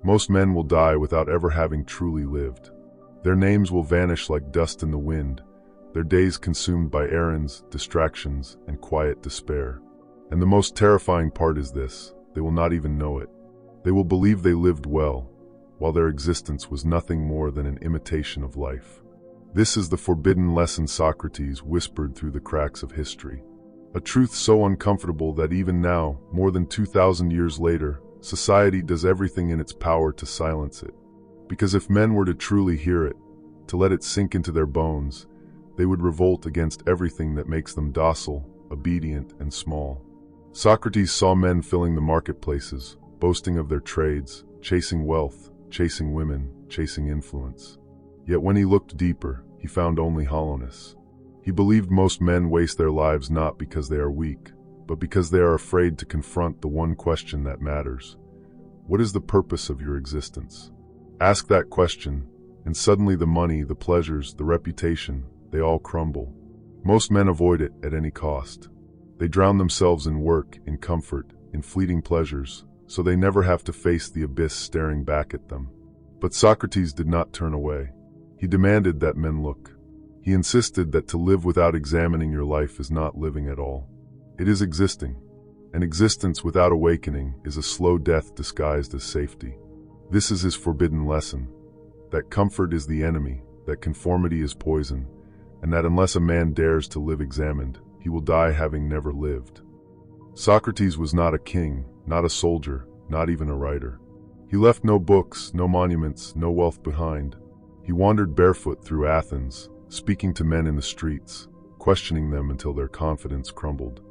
Most men will die without ever having truly lived. Their names will vanish like dust in the wind, their days consumed by errands, distractions, and quiet despair. And the most terrifying part is this: they will not even know it. They will believe they lived well, while their existence was nothing more than an imitation of life. This is the forbidden lesson Socrates whispered through the cracks of history. A truth so uncomfortable that even now, more than 2,000 years later, society does everything in its power to silence it. Because if men were to truly hear it, to let it sink into their bones, they would revolt against everything that makes them docile, obedient, and small. Socrates saw men filling the marketplaces, boasting of their trades, chasing wealth, chasing women, chasing influence. Yet when he looked deeper, he found only hollowness. He believed most men waste their lives not because they are weak, but because they are afraid to confront the one question that matters. What is the purpose of your existence? Ask that question, and suddenly the money, the pleasures, the reputation, they all crumble. Most men avoid it at any cost. They drown themselves in work, in comfort, in fleeting pleasures, so they never have to face the abyss staring back at them. But Socrates did not turn away. He demanded that men look. He insisted that to live without examining your life is not living at all. It is existing. An existence without awakening is a slow death disguised as safety. This is his forbidden lesson: that comfort is the enemy, that conformity is poison, and that unless a man dares to live examined, he will die having never lived. Socrates was not a king, not a soldier, not even a writer. He left no books, no monuments, no wealth behind. He wandered barefoot through Athens, speaking to men in the streets, questioning them until their confidence crumbled.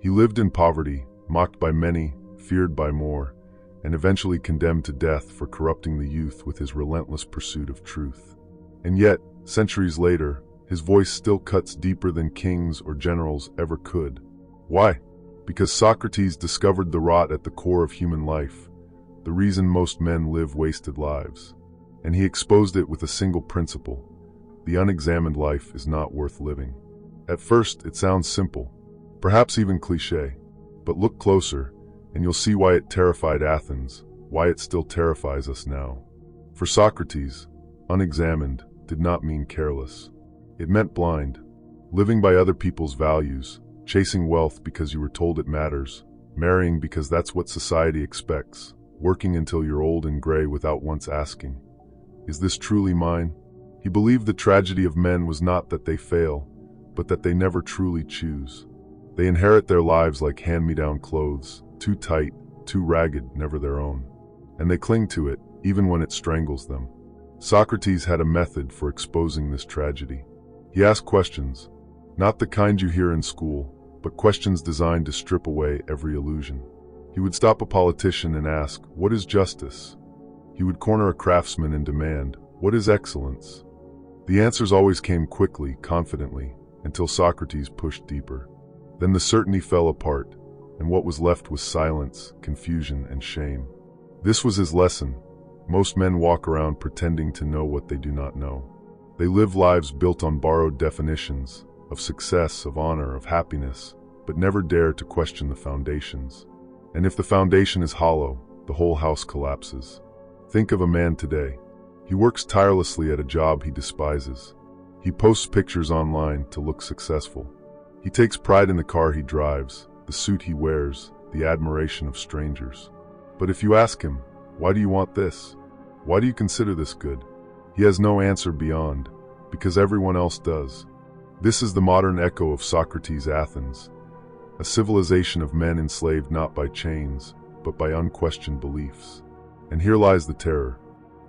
He lived in poverty, mocked by many, feared by more, and eventually condemned to death for corrupting the youth with his relentless pursuit of truth. And yet, centuries later, his voice still cuts deeper than kings or generals ever could. Why? Because Socrates discovered the rot at the core of human life, the reason most men live wasted lives. And he exposed it with a single principle: the unexamined life is not worth living. At first, it sounds simple, perhaps even cliché, but look closer, and you'll see why it terrified Athens, why it still terrifies us now. For Socrates, unexamined did not mean careless. It meant blind, living by other people's values, chasing wealth because you were told it matters, marrying because that's what society expects, working until you're old and gray without once asking, "Is this truly mine?" He believed the tragedy of men was not that they fail, but that they never truly choose. They inherit their lives like hand-me-down clothes, too tight, too ragged, never their own. And they cling to it, even when it strangles them. Socrates had a method for exposing this tragedy. He asked questions, not the kind you hear in school, but questions designed to strip away every illusion. He would stop a politician and ask, "What is justice?" He would corner a craftsman and demand, "What is excellence?" The answers always came quickly, confidently, until Socrates pushed deeper. Then the certainty fell apart, and what was left was silence, confusion, and shame. This was his lesson. Most men walk around pretending to know what they do not know. They live lives built on borrowed definitions, of success, of honor, of happiness, but never dare to question the foundations. And if the foundation is hollow, the whole house collapses. Think of a man today. He works tirelessly at a job he despises. He posts pictures online to look successful. He takes pride in the car he drives, the suit he wears, the admiration of strangers. But if you ask him, "Why do you want this? Why do you consider this good?" he has no answer beyond, because everyone else does. This is the modern echo of Socrates' Athens, a civilization of men enslaved not by chains, but by unquestioned beliefs. And here lies the terror.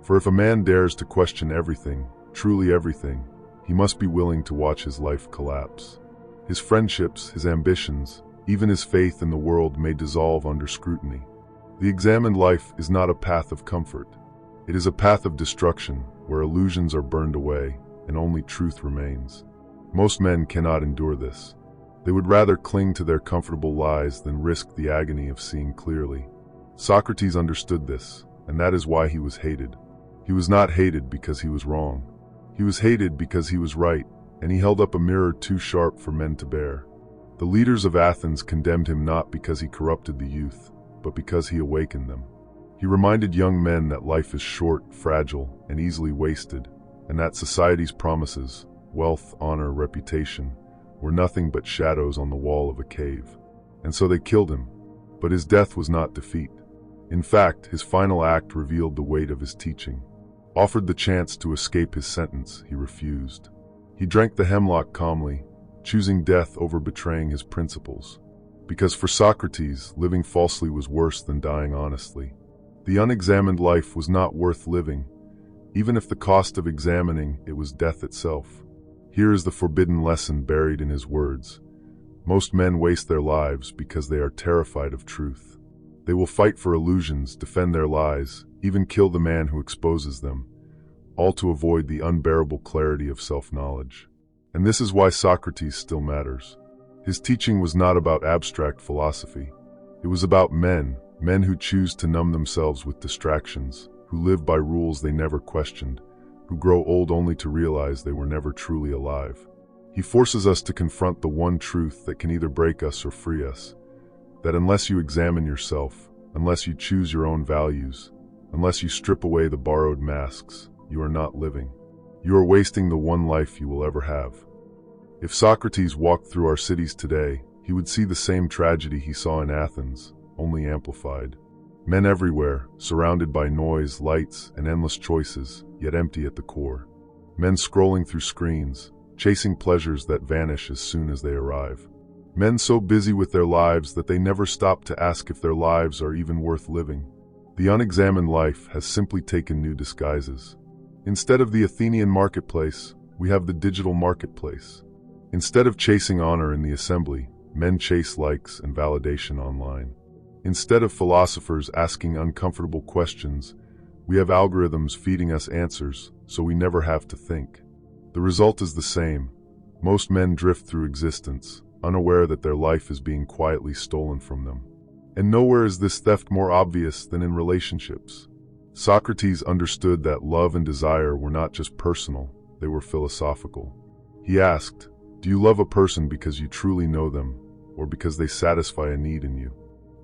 For if a man dares to question everything, truly everything, he must be willing to watch his life collapse. His friendships, his ambitions, even his faith in the world may dissolve under scrutiny. The examined life is not a path of comfort. It is a path of destruction, where illusions are burned away and only truth remains. Most men cannot endure this. They would rather cling to their comfortable lies than risk the agony of seeing clearly. Socrates understood this, and that is why he was hated. He was not hated because he was wrong. He was hated because he was right, and he held up a mirror too sharp for men to bear. The leaders of Athens condemned him not because he corrupted the youth, but because he awakened them. He reminded young men that life is short, fragile, and easily wasted, and that society's promises, wealth, honor, reputation, were nothing but shadows on the wall of a cave. And so they killed him. But his death was not defeat. In fact, his final act revealed the weight of his teaching. Offered the chance to escape his sentence, he refused. He drank the hemlock calmly, choosing death over betraying his principles. Because for Socrates, living falsely was worse than dying honestly. The unexamined life was not worth living, even if the cost of examining it was death itself. Here is the forbidden lesson buried in his words. Most men waste their lives because they are terrified of truth. They will fight for illusions, defend their lies, even kill the man who exposes them, all to avoid the unbearable clarity of self-knowledge. And this is why Socrates still matters. His teaching was not about abstract philosophy. It was about men who choose to numb themselves with distractions, who live by rules they never questioned, who grow old only to realize they were never truly alive. He forces us to confront the one truth that can either break us or free us, that unless you examine yourself, unless you choose your own values, unless you strip away the borrowed masks, you are not living. You are wasting the one life you will ever have. If Socrates walked through our cities today, he would see the same tragedy he saw in Athens, only amplified. Men everywhere, surrounded by noise, lights, and endless choices, yet empty at the core. Men scrolling through screens, chasing pleasures that vanish as soon as they arrive. Men so busy with their lives that they never stop to ask if their lives are even worth living. The unexamined life has simply taken new disguises. Instead of the Athenian marketplace, we have the digital marketplace. Instead of chasing honor in the assembly, men chase likes and validation online. Instead of philosophers asking uncomfortable questions, we have algorithms feeding us answers, so we never have to think. The result is the same. Most men drift through existence, unaware that their life is being quietly stolen from them. And nowhere is this theft more obvious than in relationships. Socrates understood that love and desire were not just personal, they were philosophical. He asked, "Do you love a person because you truly know them, or because they satisfy a need in you?"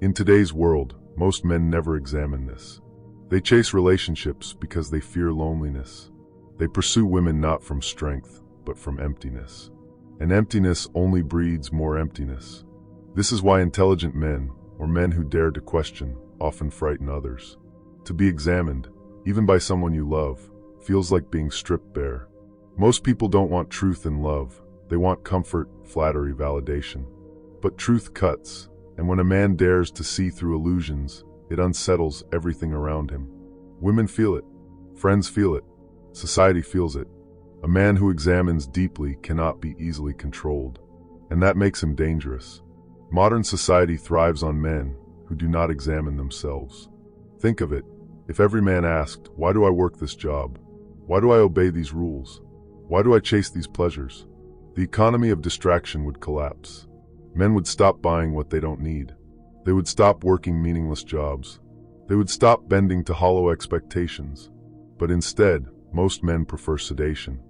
In today's world, most men never examine this. They chase relationships because they fear loneliness. They pursue women not from strength, but from emptiness. And emptiness only breeds more emptiness. This is why intelligent men, or men who dare to question, often frighten others. To be examined, even by someone you love, feels like being stripped bare. Most people don't want truth and love. They want comfort, flattery, validation. But truth cuts, and when a man dares to see through illusions, it unsettles everything around him. Women feel it. Friends feel it. Society feels it. A man who examines deeply cannot be easily controlled, and that makes him dangerous. Modern society thrives on men who do not examine themselves. Think of it. If every man asked, "Why do I work this job? Why do I obey these rules? Why do I chase these pleasures?" The economy of distraction would collapse. Men would stop buying what they don't need. They would stop working meaningless jobs. They would stop bending to hollow expectations. But instead, most men prefer sedation.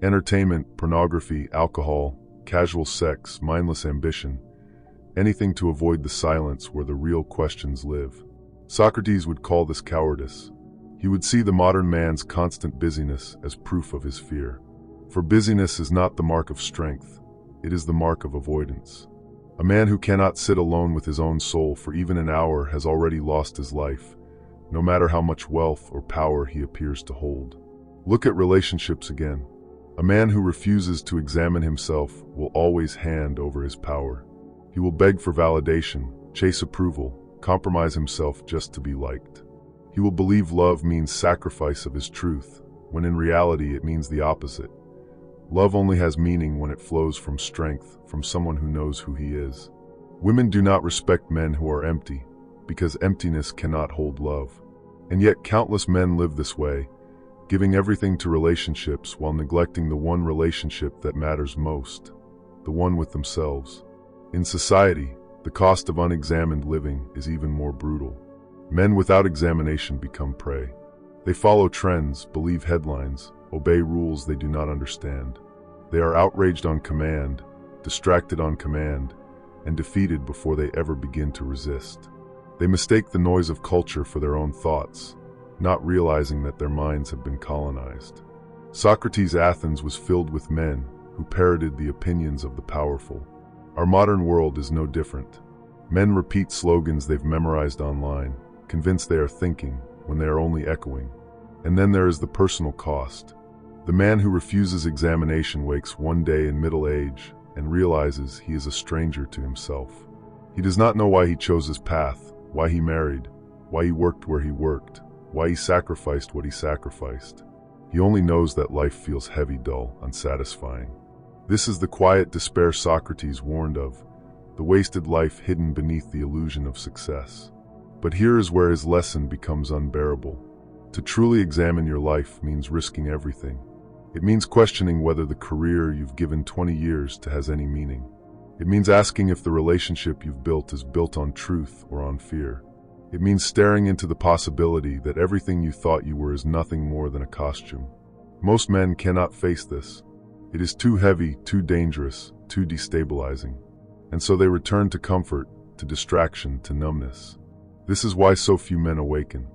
Entertainment, pornography, alcohol, casual sex, mindless ambition. Anything to avoid the silence where the real questions live. Socrates would call this cowardice. He would see the modern man's constant busyness as proof of his fear. For busyness is not the mark of strength, it is the mark of avoidance. A man who cannot sit alone with his own soul for even an hour has already lost his life, no matter how much wealth or power he appears to hold. Look at relationships again. A man who refuses to examine himself will always hand over his power. He will beg for validation, chase approval, compromise himself just to be liked. He will believe love means sacrifice of his truth, when in reality it means the opposite. Love only has meaning when it flows from strength, from someone who knows who he is. Women do not respect men who are empty, because emptiness cannot hold love. And yet countless men live this way, giving everything to relationships while neglecting the one relationship that matters most, the one with themselves. In society, the cost of unexamined living is even more brutal. Men without examination become prey. They follow trends, believe headlines, obey rules they do not understand. They are outraged on command, distracted on command, and defeated before they ever begin to resist. They mistake the noise of culture for their own thoughts, not realizing that their minds have been colonized. Socrates' Athens was filled with men who parroted the opinions of the powerful. Our modern world is no different. Men repeat slogans they've memorized online, convinced they are thinking when they are only echoing. And then there is the personal cost. The man who refuses examination wakes one day in middle age and realizes he is a stranger to himself. He does not know why he chose his path, why he married, why he worked where he worked, why he sacrificed what he sacrificed. He only knows that life feels heavy, dull, unsatisfying. This is the quiet despair Socrates warned of, the wasted life hidden beneath the illusion of success. But here is where his lesson becomes unbearable. To truly examine your life means risking everything. It means questioning whether the career you've given 20 years to has any meaning. It means asking if the relationship you've built is built on truth or on fear. It means staring into the possibility that everything you thought you were is nothing more than a costume. Most men cannot face this. It is too heavy, too dangerous, too destabilizing. And so they return to comfort, to distraction, to numbness. This is why so few men awaken.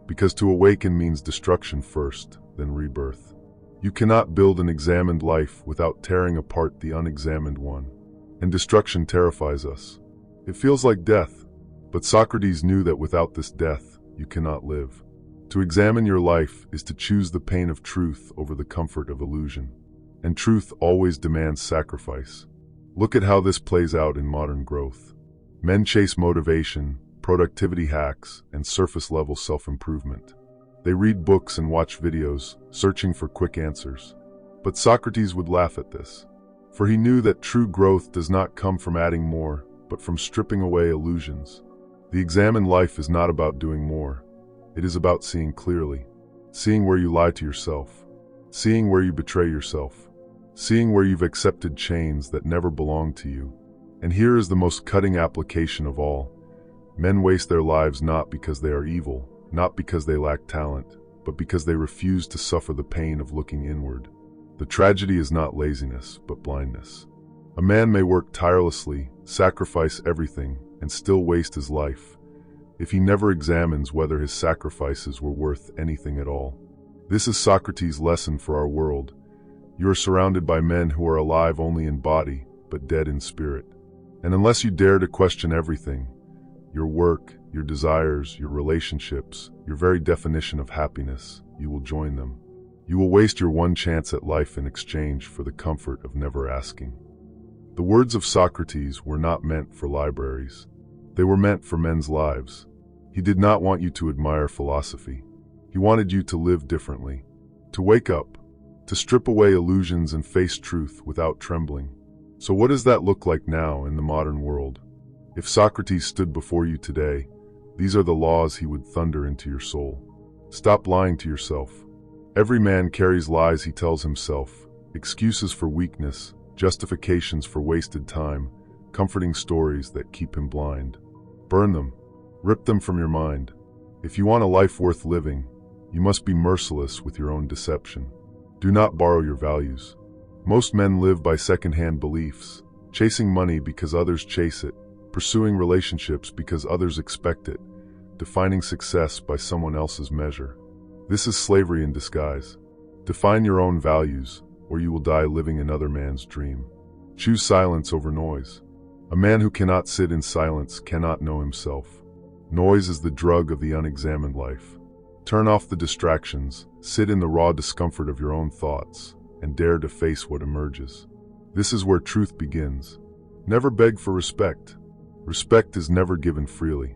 Because to awaken means destruction first, then rebirth. You cannot build an examined life without tearing apart the unexamined one. And destruction terrifies us. It feels like death. But Socrates knew that without this death, you cannot live. To examine your life is to choose the pain of truth over the comfort of illusion. And truth always demands sacrifice. Look at how this plays out in modern growth. Men chase motivation, productivity hacks, and surface-level self-improvement. They read books and watch videos, searching for quick answers. But Socrates would laugh at this, for he knew that true growth does not come from adding more, but from stripping away illusions. The examined life is not about doing more. It is about seeing clearly, seeing where you lie to yourself, seeing where you betray yourself, seeing where you've accepted chains that never belonged to you. And here is the most cutting application of all. Men waste their lives not because they are evil, not because they lack talent, but because they refuse to suffer the pain of looking inward. The tragedy is not laziness, but blindness. A man may work tirelessly, sacrifice everything, and still waste his life, if he never examines whether his sacrifices were worth anything at all. This is Socrates' lesson for our world. You are surrounded by men who are alive only in body, but dead in spirit. And unless you dare to question everything, your work, your desires, your relationships, your very definition of happiness, you will join them. You will waste your one chance at life in exchange for the comfort of never asking. The words of Socrates were not meant for libraries. They were meant for men's lives. He did not want you to admire philosophy. He wanted you to live differently, to wake up, to strip away illusions and face truth without trembling. So what does that look like now in the modern world? If Socrates stood before you today, these are the laws he would thunder into your soul. Stop lying to yourself. Every man carries lies he tells himself, excuses for weakness, justifications for wasted time, comforting stories that keep him blind. Burn them. Rip them from your mind. If you want a life worth living, you must be merciless with your own deception. Do not borrow your values. Most men live by second-hand beliefs, chasing money because others chase it, pursuing relationships because others expect it, defining success by someone else's measure. This is slavery in disguise. Define your own values, or you will die living another man's dream. Choose silence over noise. A man who cannot sit in silence cannot know himself. Noise is the drug of the unexamined life. Turn off the distractions, sit in the raw discomfort of your own thoughts, and dare to face what emerges. This is where truth begins. Never beg for respect. Respect is never given freely.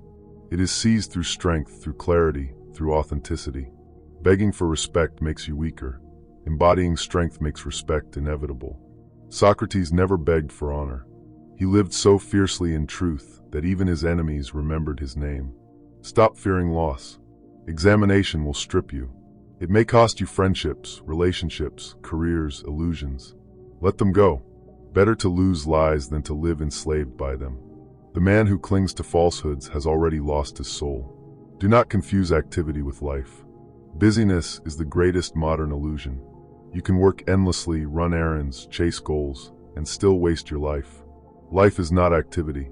It is seized through strength, through clarity, through authenticity. Begging for respect makes you weaker. Embodying strength makes respect inevitable. Socrates never begged for honor. He lived so fiercely in truth that even his enemies remembered his name. Stop fearing loss. Examination will strip you. It may cost you friendships, relationships, careers, illusions. Let them go. Better to lose lies than to live enslaved by them. The man who clings to falsehoods has already lost his soul. Do not confuse activity with life. Busyness is the greatest modern illusion. You can work endlessly, run errands, chase goals, and still waste your life. Life is not activity.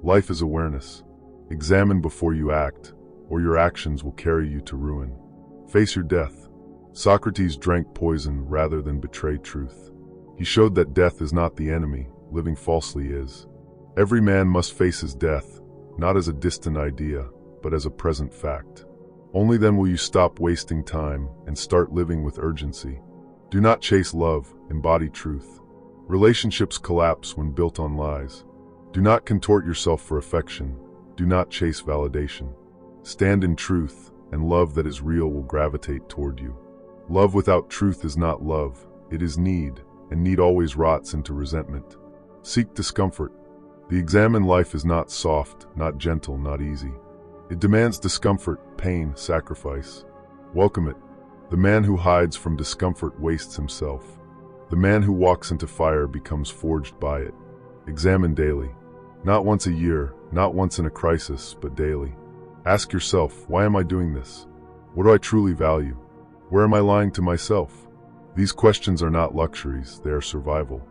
Life is awareness. Examine before you act, or your actions will carry you to ruin. Face your death. Socrates drank poison rather than betray truth. He showed that death is not the enemy, living falsely is. Every man must face his death, not as a distant idea, but as a present fact. Only then will you stop wasting time and start living with urgency. Do not chase love, embody truth. Relationships collapse when built on lies. Do not contort yourself for affection. Do not chase validation. Stand in truth, and love that is real will gravitate toward you. Love without truth is not love, it is need, and need always rots into resentment. Seek discomfort. The examined life is not soft, not gentle, not easy. It demands discomfort, pain, sacrifice. Welcome it. The man who hides from discomfort wastes himself. The man who walks into fire becomes forged by it. Examine daily. Not once a year, not once in a crisis, but daily. Ask yourself, why am I doing this? What do I truly value? Where am I lying to myself? These questions are not luxuries, they are survival.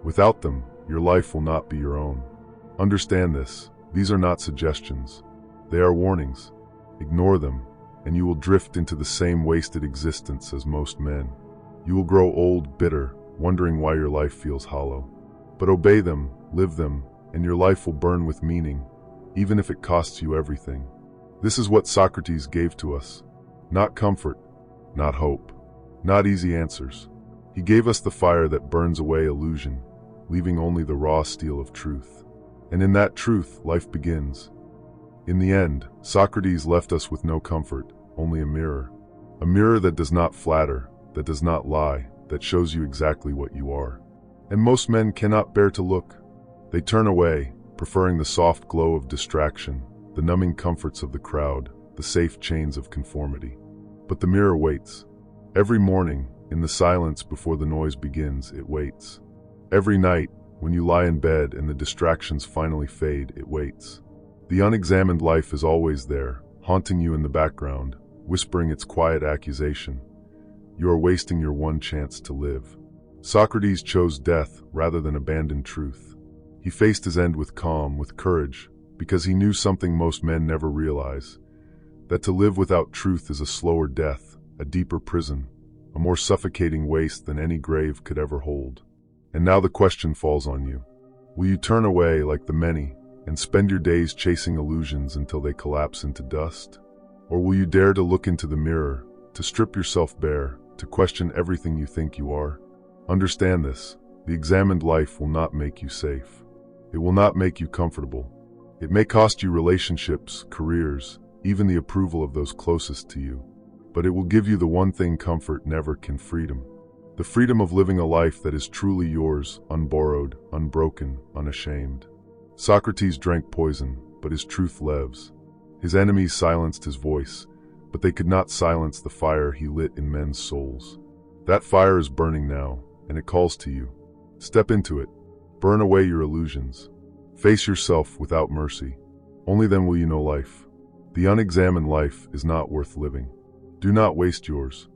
Without them, your life will not be your own. Understand this, these are not suggestions. They are warnings. Ignore them, and you will drift into the same wasted existence as most men. You will grow old, bitter, wondering why your life feels hollow. But obey them, live them, and your life will burn with meaning, even if it costs you everything. This is what Socrates gave to us. Not comfort, not hope, not easy answers. He gave us the fire that burns away illusion, leaving only the raw steel of truth. And in that truth, life begins. In the end, Socrates left us with no comfort, only a mirror. A mirror that does not flatter, that does not lie, that shows you exactly what you are. And most men cannot bear to look. They turn away, preferring the soft glow of distraction, the numbing comforts of the crowd, the safe chains of conformity. But the mirror waits. Every morning, in the silence before the noise begins, it waits. Every night, when you lie in bed and the distractions finally fade, it waits. The unexamined life is always there, haunting you in the background, whispering its quiet accusation. You are wasting your one chance to live. Socrates chose death rather than abandon truth. He faced his end with calm, with courage, because he knew something most men never realize, that to live without truth is a slower death, a deeper prison, a more suffocating waste than any grave could ever hold. And now the question falls on you. Will you turn away like the many and spend your days chasing illusions until they collapse into dust? Or will you dare to look into the mirror, to strip yourself bare, to question everything you think you are? Understand this, the examined life will not make you safe. It will not make you comfortable. It may cost you relationships, careers, even the approval of those closest to you. But it will give you the one thing comfort never can: freedom. The freedom of living a life that is truly yours, unborrowed, unbroken, unashamed. Socrates drank poison, but his truth lives. His enemies silenced his voice, but they could not silence the fire he lit in men's souls. That fire is burning now, and it calls to you. Step into it. Burn away your illusions. Face yourself without mercy. Only then will you know life. The unexamined life is not worth living. Do not waste yours.